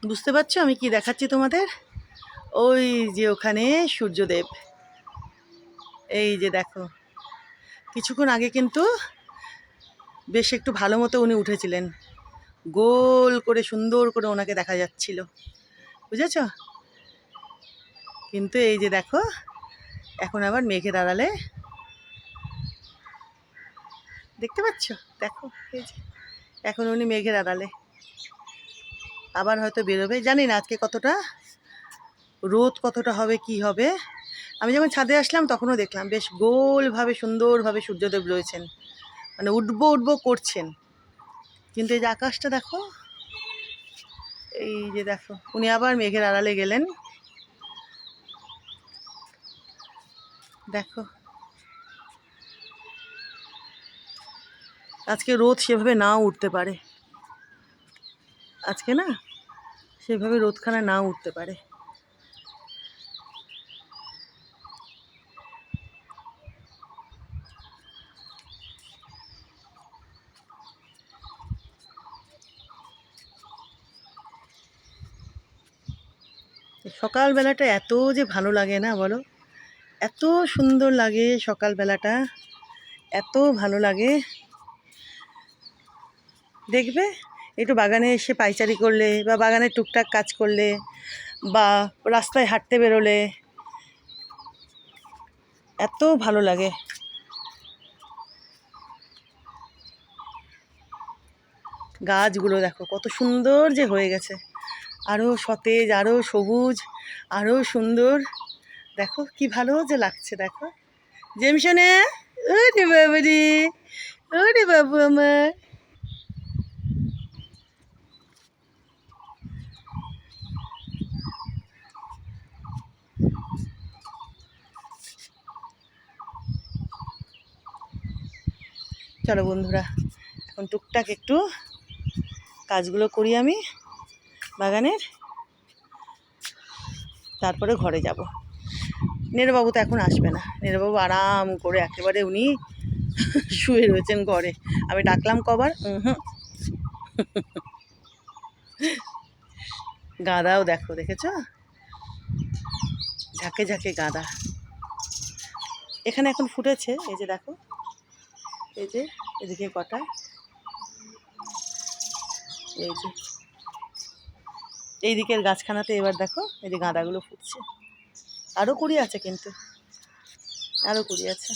বুঝতে পারছো আমি কি দেখাচ্ছি তোমাদের? ওই যে ওখানে সূর্যদেব, এই যে দেখো। কিছুক্ষণ আগে কিন্তু বেশ একটু ভালো মতো উনি উঠেছিলেন, গোল করে সুন্দর করে ওনাকে দেখা যাচ্ছিল, বুঝেছ? কিন্তু এই যে দেখো এখন আবার মেঘের আড়ালে, দেখতে পাচ্ছ? দেখো এই যে এখন উনি মেঘের আড়ালে, আবার হয়তো বেরোবে। জানি না আজকে কতটা রোদ কতটা হবে কি হবে। আমি যখন ছাদে আসলাম তখনও দেখলাম বেশ গোলভাবে সুন্দরভাবে সূর্যদেব রয়েছেন, মানে উঠবো উঠবো করছেন। কিন্তু এই যে আকাশটা দেখো, এই যে দেখো উনি আবার মেঘের আড়ালে গেলেন, দেখো। আজকে রোদ সেভাবে নাও উঠতে পারে, আজকে না সেভাবে রোদখানা নাও উঠতে পারে। সকালবেলাটা এত যে ভালো লাগে না বলো, এত সুন্দর লাগে সকালবেলাটা, এত ভালো লাগে। দেখবে একটু বাগানে এসে পায়চারি করলে বা বাগানে টুকটাক কাজ করলে বা রাস্তায় হাঁটতে বেরোলে এত ভালো লাগে। গাছগুলো দেখো কত সুন্দর যে হয়ে গেছে, আরও সতেজ, আরও সবুজ, আরও সুন্দর। দেখো কি ভালো যে লাগছে, দেখো জেমসনে। ওরে বাবা রে, ওরে বাবু আমার। চলো বন্ধুরা, এখন টুকটাক একটু কাজগুলো করি আমি বাগানের, তারপরে ঘরে যাব। নেরবাবু তো এখন আসবে না, নেরবাবু আরাম করে একেবারে উনি শুয়ে রয়েছেন ঘরে। আমি ডাকলাম কবার, হুম। গাঁদাও দেখো, দেখেছো? ঝাঁকে ঝাঁকে গাঁদা এখানে এখন ফুটেছে, এই যে দেখো, এই যে এদিকে কটা, এই যে এই দিকের গাছখানাতে এবার দেখো এই যে গাঁদাগুলো ফুটছে। আরও কুড়ি আছে, কিন্তু আরও কুড়ি আছে।